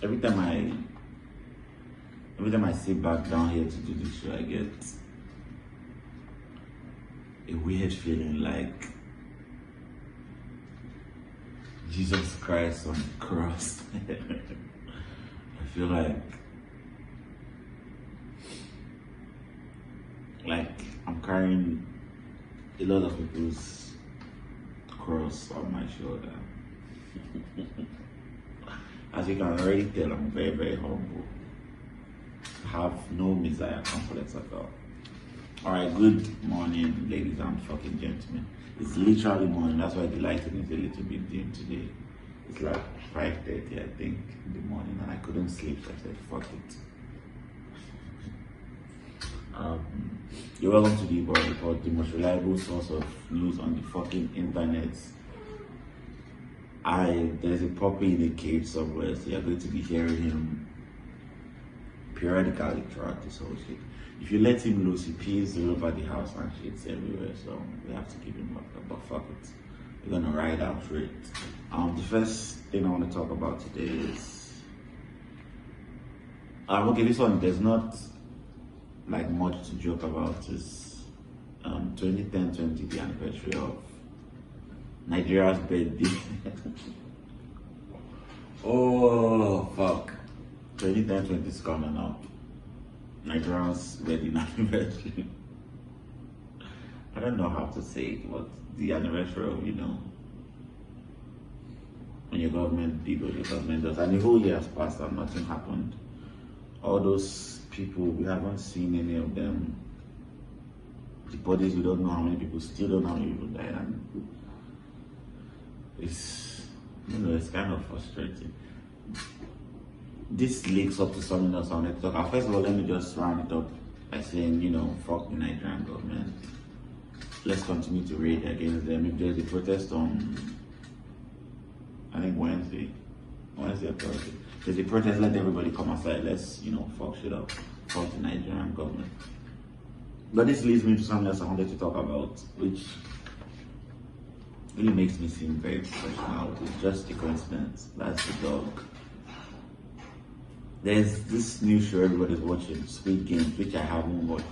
Every time I sit back down here to do this show, I get a weird feeling like Jesus Christ on the cross. I feel like I'm carrying a lot of people's cross on my shoulder. As you can already tell, I'm very, very humble. I have no Messiah complex at all. Alright, good morning, ladies and fucking gentlemen. It's literally morning, that's why the lighting is a little bit dim today. It's like 5:30, I think, in the morning, and I couldn't sleep, so I said, fuck it. You're welcome to the iBoro Report, the most reliable source of news on the fucking internet. There's a puppy in a cage somewhere, so you're going to be hearing him periodically throughout this whole shit. If you let him loose, he pees all over the house and shit's everywhere, so we have to keep him locked up, but fuck it. We're gonna ride out for it. The first thing I want to talk about today is okay, this one there's not like much to joke about. It's 2010-20, the anniversary of Nigeria's birthday. Oh fuck, 2010-20 is coming up. Nigeria's wedding anniversary. I don't know how to say it, but the anniversary of, you know, when your government did what your government does. And the whole year has passed and nothing happened. All those people, we haven't seen any of them. The bodies, we don't know how many people, still don't know how many people died. And it's, you know, it's kind of frustrating. This leaks up to something else I wanted to talk. First of all, let me just round it up by saying, you know, fuck the Nigerian government. Let's continue to raid against them. If there's a protest on, I think Wednesday or Thursday, there's a protest, let everybody come outside. Let's, you know, fuck shit up. Fuck the Nigerian government. But this leads me to something else I wanted to talk about, which really makes me seem very professional. It's just a coincidence. That's the dog. There's this new show everybody's watching, Squid Games, which I haven't watched,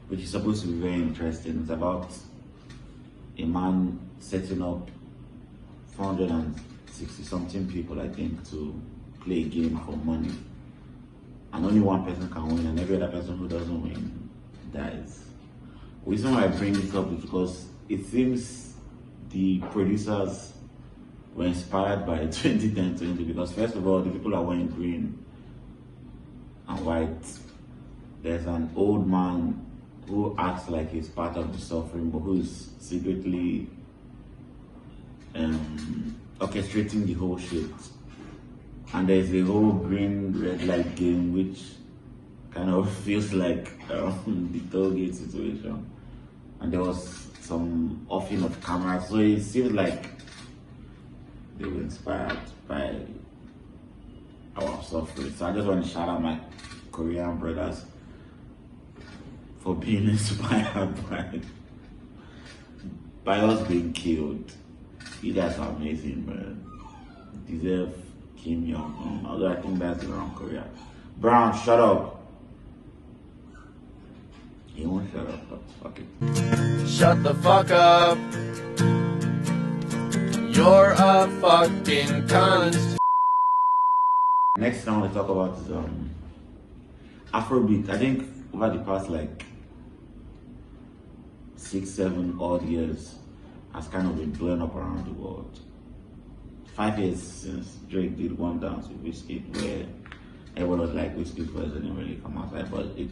which is supposed to be very interesting. It's about a man setting up 460 something people, I think, to play a game for money. And only one person can win, and every other person who doesn't win dies. The reason why I bring this up is because it seems the producers were inspired by 2010-20, because first of all, the people are wearing green and white. There's an old man who acts like he's part of the suffering, but who is secretly orchestrating the whole shit. And there's a whole green red light game, which kind of feels like the tollgate situation. And there was some offing of cameras, so it seems like they were inspired by our suffering. So I just want to shout out my Korean brothers for being inspired by us being killed. You guys are amazing, man. Deserve Kim Jong-un, although I think that's the wrong Korea. Brown, shut up. He won't shut up, but fuck it. Shut the fuck up. You're a fucking cunt. Next thing I want to talk about is Afrobeat. I think over the past like 6-7 odd years has kind of been blown up around the world. 5 years since Drake did One Dance with Wizkid, where everyone was like, Wizkid's voice didn't really come outside, but it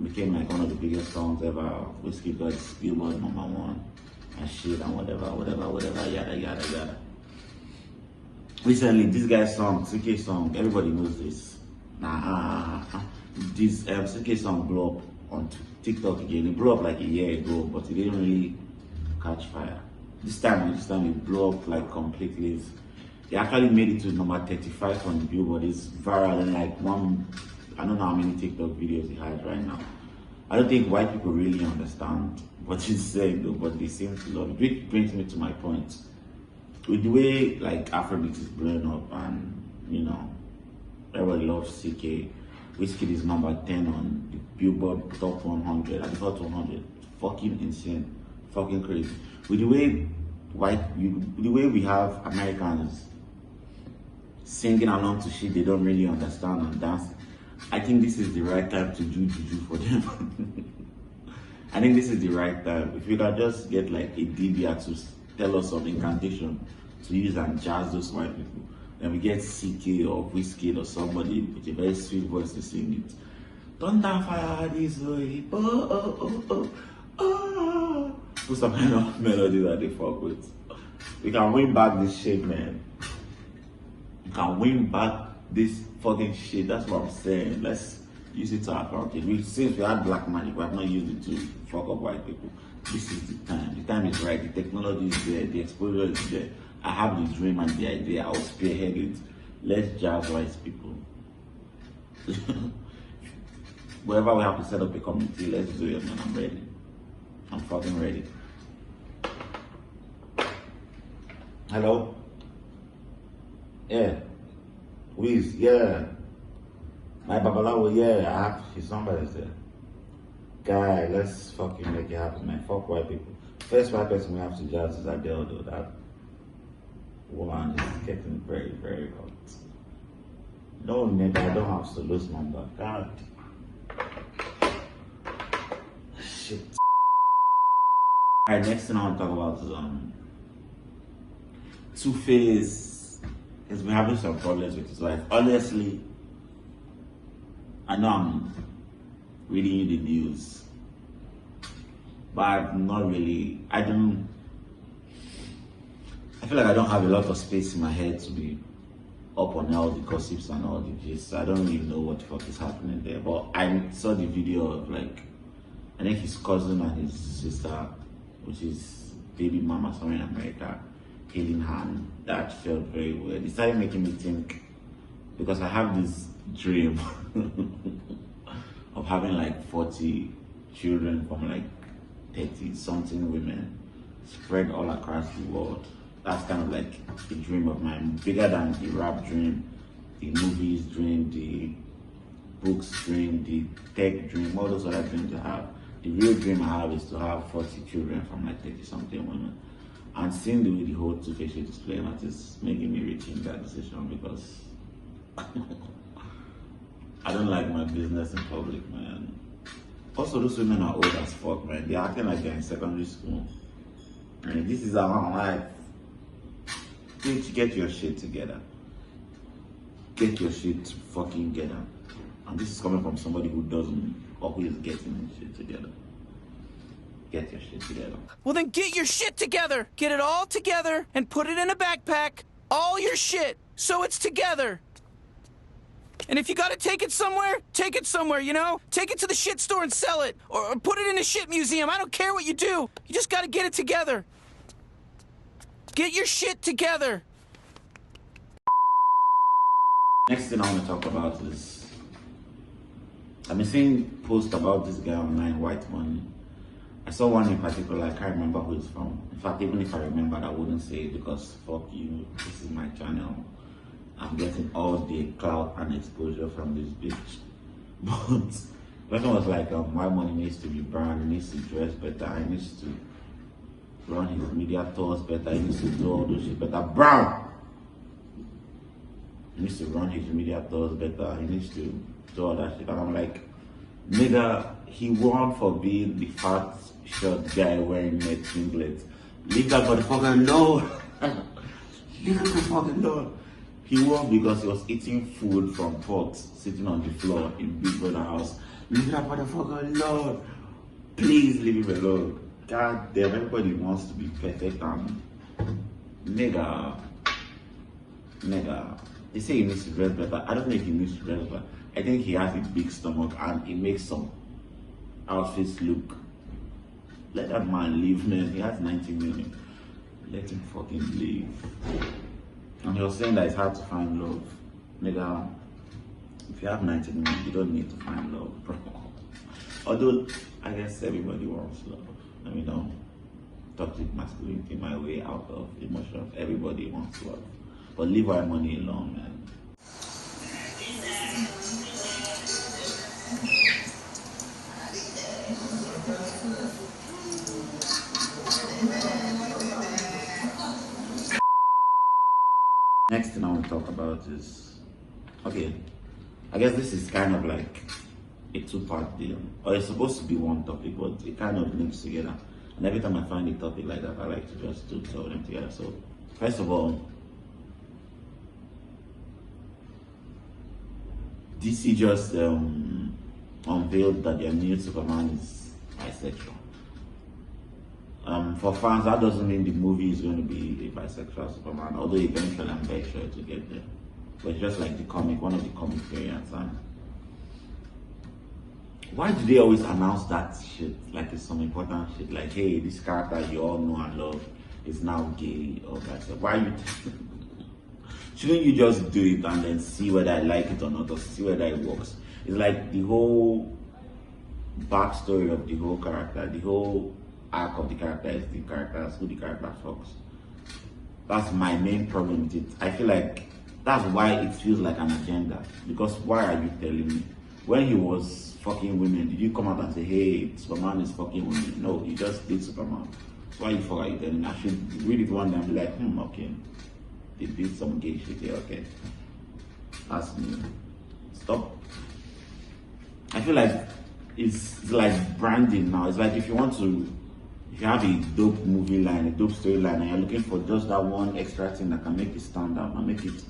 became like one of the biggest songs ever. Wizkid got Billboard #1 and shit and whatever, yada yada yada. Recently, this guy's song, Ckay song, everybody knows this. This Ckay song blew up on TikTok again. It blew up like a year ago, but it didn't really catch fire. This time it blew up like completely. It actually made it to number 35 on the Billboard. It's viral, and like I don't know how many TikTok videos it has right now. I don't think white people really understand what he's saying though, but they seem to love it. Which brings me to my point. With the way like Afrobeat is blowing up and everybody loves Ckay. Wizkid is number 10 on the Billboard Top 100 and the Hot 100. Fucking insane. Fucking crazy. With the way we have Americans singing along to shit they don't really understand and dance, I think this is the right time to do juju for them. I think this is the right time. If we can just get like a Dibia to tell us some incantation to use and jazz those white people, then we get Ckay or Wizkid or somebody with a very sweet voice to sing it. Thunder fire this way, oh oh oh oh oh. Put some kind of melody that they fuck with. We can win back this shit, man. We can win back this fucking shit. That's what I'm saying. Let's use it to our advantage. Since we had black magic, we have not used it to fuck up white people. This is the time. The time is right. The technology is there. The exposure is there. I have the dream and the idea. I'll spearhead it. Let's jazz white people. Wherever we have to set up a community, let's do it, man. I'm ready. I'm fucking ready. Hello? Yeah. Wiz, yeah. My babalawo, yeah. I have his number is there. Guy, let's fucking make it happen, man. Fuck white people. First white person we have to jazz is Adele, though. That woman is getting very, very hot. No, nigga, I don't have Solo's number. God. Shit. Alright, next thing I want to talk about is Tuface has been having some problems with his wife. Honestly, I know I'm reading you the news, but I'm not really. I feel like I don't have a lot of space in my head to be up on all the gossips and all the gist. I don't really know what the fuck is happening there. But I saw the video of like, I think his cousin and his sister, which is baby mama somewhere in America, healing hand. That felt very weird. It started making me think, because I have this dream of having like 40 children from like 30 something women spread all across the world. That's kind of like a dream of mine, bigger than the rap dream, the movies dream, the books dream, the tech dream, all those other dreams I have. The real dream I have is to have 40 children from like 30 something women. And seeing the way the whole Tuface shit is playing out is making me rethink that decision, because I don't like my business in public, man. Also, those women are old as fuck, man. They're acting like they're in secondary school. And this is our life. Bitch, get your shit together. Get your shit fucking together. And this is coming from somebody who doesn't, or who is getting his shit together. Get your shit together. Well, then get your shit together. Get it all together and put it in a backpack. All your shit, so it's together. And if you gotta take it somewhere, you know? Take it to the shit store and sell it. Or put it in a shit museum. I don't care what you do. You just gotta get it together. Get your shit together. Next thing I want to talk about is, I've been seeing posts about this guy online, WhiteMoney. I saw one in particular, I can't remember who it's from. In fact, even if I remembered, I wouldn't say it, because fuck you, this is my channel. I'm getting all the clout and exposure from this bitch. But the person was like, WhiteMoney needs to be brand, he needs to dress better, he needs to run his media tours better, he needs to do all those shit better. Brown! He needs to run his media tours better, he needs to do all that shit. And I'm like, nigga, he won for being the fat short guy wearing net singlet. Leave that motherfucker alone. Leave that motherfucker alone. He won because he was eating food from pots sitting on the floor in Big Brother house. Leave that motherfucker alone. Please leave him alone. God damn, everybody wants to be perfect and nigga. They say he needs to dress better. I don't think he needs to dress better. I think he has a big stomach and it makes some outfits look. Let that man live, man. He has 90 million. Let him fucking live. And he was saying that it's hard to find love. Nigga, if you have 90 million, you don't need to find love, bro. Although I guess everybody wants love. I mean, no toxic masculinity my way out of emotions. Everybody wants love. But leave our money alone, man. Next thing I want to talk about is, okay, I guess this is kind of like a two-part deal, or it's supposed to be one topic, but it kind of links together. And every time I find a topic like that, I like to just throw them together. So, first of all, DC just unveiled that their new Superman is bisexual. For fans, that doesn't mean the movie is going to be a bisexual Superman, although eventually I'm very sure to get there. But it's just like the comic, one of the comic variants. And why do they always announce that shit like it's some important shit? Like, hey, this character you all know and love is now gay or that stuff. Why you? Shouldn't you just do it and then see whether I like it or not, or see whether it works? It's like the whole backstory of the whole character, the whole arc of the character is the characters who the character fucks. That's my main problem with it. I feel like that's why it feels like an agenda. Because why are you telling me? When he was fucking women, did you come out and say, hey, Superman is fucking women? No, you just did Superman. So why the fuck are you telling me? I should read it one day and be like, okay. They did some gay shit here, okay. That's me. Stop. I feel like it's like branding now. It's like if you have a dope movie line, a dope storyline, and you're looking for just that one extra thing that can make it stand out and make it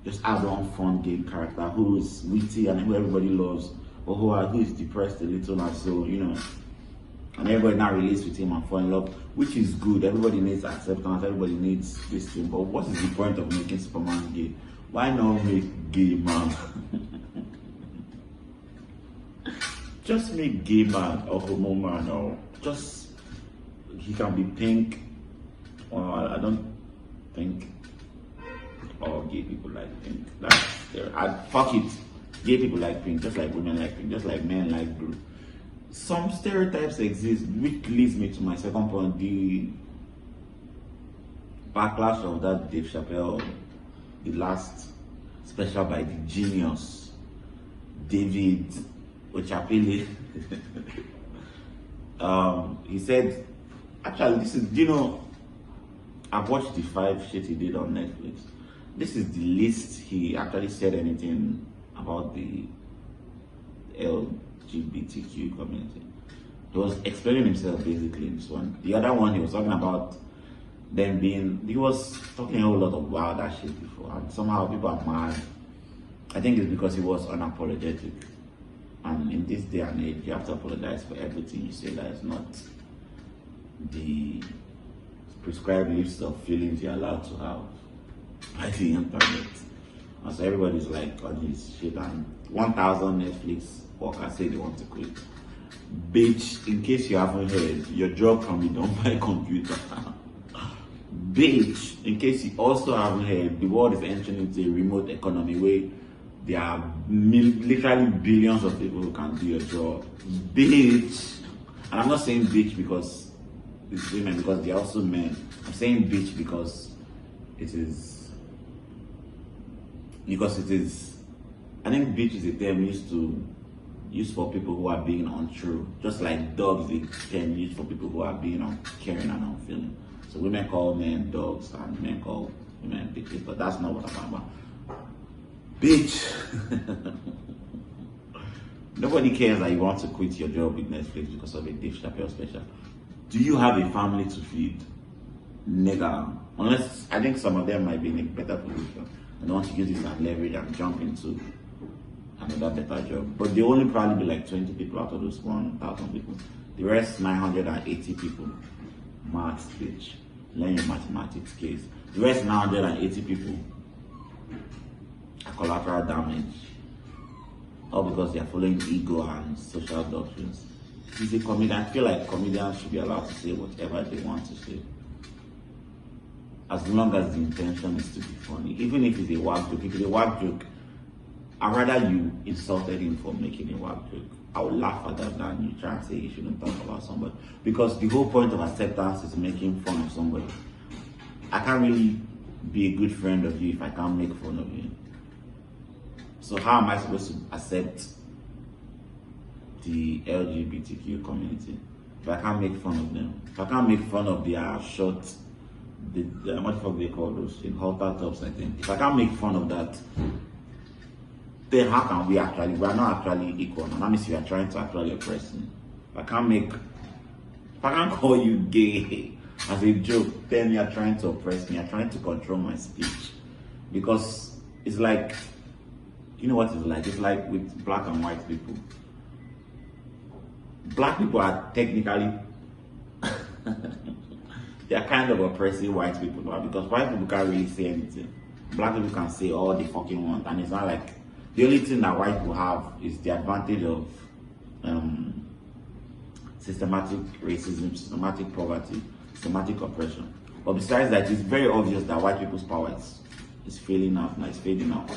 just add one fun gay character who is witty and who everybody loves, or who is depressed a little and so, and everybody now relates with him and fall in love, which is good. Everybody needs acceptance, everybody needs this thing, but what is the point of making Superman gay? Why not make gay man? Just make gay man or homo man, or just, he can be pink. I don't think all gay people like pink. Fuck it. Gay people like pink, just like women like pink, just like men like blue. Some stereotypes exist, which leads me to my second point, the backlash of that Dave Chapelle, the last special by the genius David Chapelle. He said, actually, this is, I've watched the 5 shit he did on Netflix. This is the least he actually said anything about the LGBTQ community. He was explaining himself basically in this one. The other one, he was talking about them he was talking a whole lot of wild ass shit before, and somehow people are mad. I think it's because he was unapologetic. And in this day and age, you have to apologize for everything you say that is not the prescribed list of feelings you're allowed to have by the internet. And so everybody's like on his shit, and 1,000 Netflix workers say they want to quit. Bitch, in case you haven't heard, your job can be done by computer. Bitch, in case you also haven't heard, the world is entering into a remote economy where there are literally billions of people who can do your job. Bitch. And I'm not saying bitch because it's women, because they're also men. I'm saying bitch because it is, I think bitch is a term used for people who are being untrue. Just like dogs is a term used for people who are being uncaring and unfeeling. So women call men dogs and men call women bitches, but that's not what I'm about. Bitch. Nobody cares that you want to quit your job with Netflix because of a Dave Chapelle special. Do you have a family to feed? Nigga. Unless, I think some of them might be in a better position and want to use this as leverage and jump into another better job. But they only probably be like 20 people out of those 1,000 people. The rest, 980 people. Maths, bitch. Learn your mathematics case. The rest, 980 people are collateral damage. All because they are following ego and social doctrines. He's a comedian. I feel like comedians should be allowed to say whatever they want to say, as long as the intention is to be funny. Even if it's a whack joke. If it's a whack joke, I'd rather you insulted him for making a whack joke I would laugh at that than you try and say you shouldn't talk about somebody. Because the whole point of acceptance is making fun of somebody. I can't really be a good friend of you if I can't make fun of you. So how am I supposed to accept the LGBTQ community if I can't make fun of them? If I can't make fun of their short, what the fuck they call those? In halter tops, I think. If I can't make fun of that, then how can we actually? We are not actually equal. And that means you are trying to actually oppress me. If I can't call you gay as a joke, then you are trying to oppress me. You are trying to control my speech. Because it's like, you know what it's like? It's like with black and white people. Black people are technically they are kind of oppressing white people, because white people can't really say anything. Black people can say all they fucking want, and it's not like the only thing that white people have is the advantage of systematic racism, systematic poverty, systematic oppression. But besides that, it's very obvious that white people's power is failing out. Now it's fading out.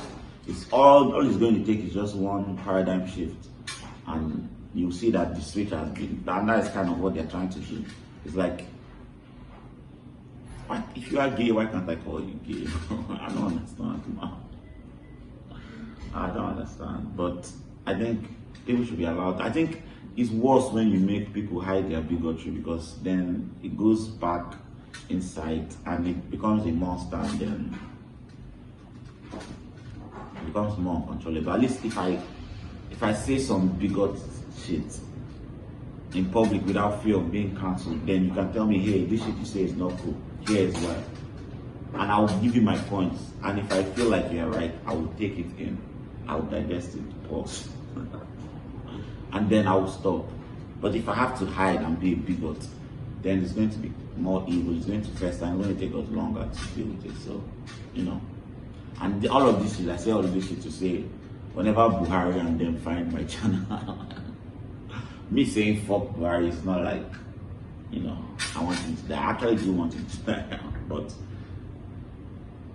It's all it's going to take is just one paradigm shift, and you'll see that the switch has been, and that is kind of what they're trying to do. It's like, if you are gay, why can't I call you gay? I don't understand. I don't understand. But I think people should be allowed. I think it's worse when you make people hide their bigotry, because then it goes back inside and it becomes a monster, and then it becomes more uncontrollable. At least if I say some bigot shit in public without fear of being cancelled, then you can tell me, hey, this shit you say is not cool. Here is why. And I will give you my points. And if I feel like you're right, I will take it in. I will digest it, pause. And then I will stop. But if I have to hide and be a bigot, then it's going to be more evil. It's going to fester, and it's going to take us longer to deal with it. So, you know. And all of this, I say all of this to say, whenever Buhari and them find my channel, me saying fuck Buhari is not like, you know, I want him to die. I actually do want him to die, but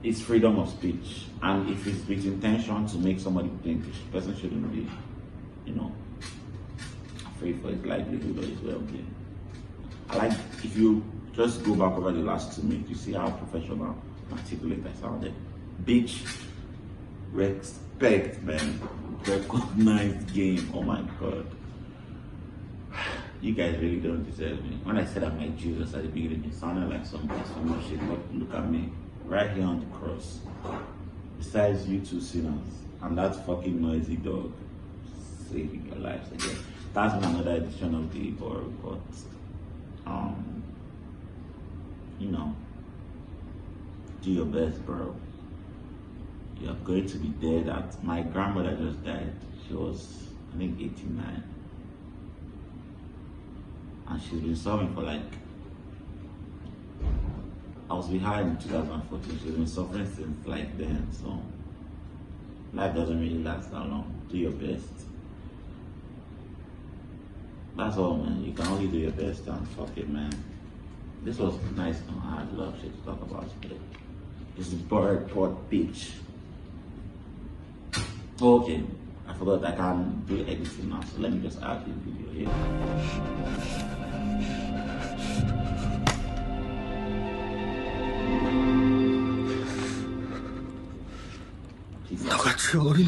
it's freedom of speech. And if it's with intention to make somebody think, the person shouldn't be, you know, afraid for his livelihood or his well-being. I like, if you just go back over the last 2 minutes, you see how professional, articulate I sounded. Bitch, respect, man. Recognized game. Oh my god. You guys really don't deserve me. When I said I'm like Jesus at the beginning, it sounded like some blasphemous shit, but look at me, right here on the cross. Besides you two sinners and that fucking noisy dog saving your lives again. That's been another edition of the iBoro report. You know, do your best, bro. You're going to be dead my grandmother just died. She was, I think, 89. And she's been suffering for like, I was with her in 2014. She's been suffering since like then. So life doesn't really last that long. Do your best. That's all, man. You can only do your best, and fuck it, man. This was nice. I had a lot of shit to talk about today. This is bird port beach. Okay, I forgot I can do editing now, so let me just add this video here. 너가 지어린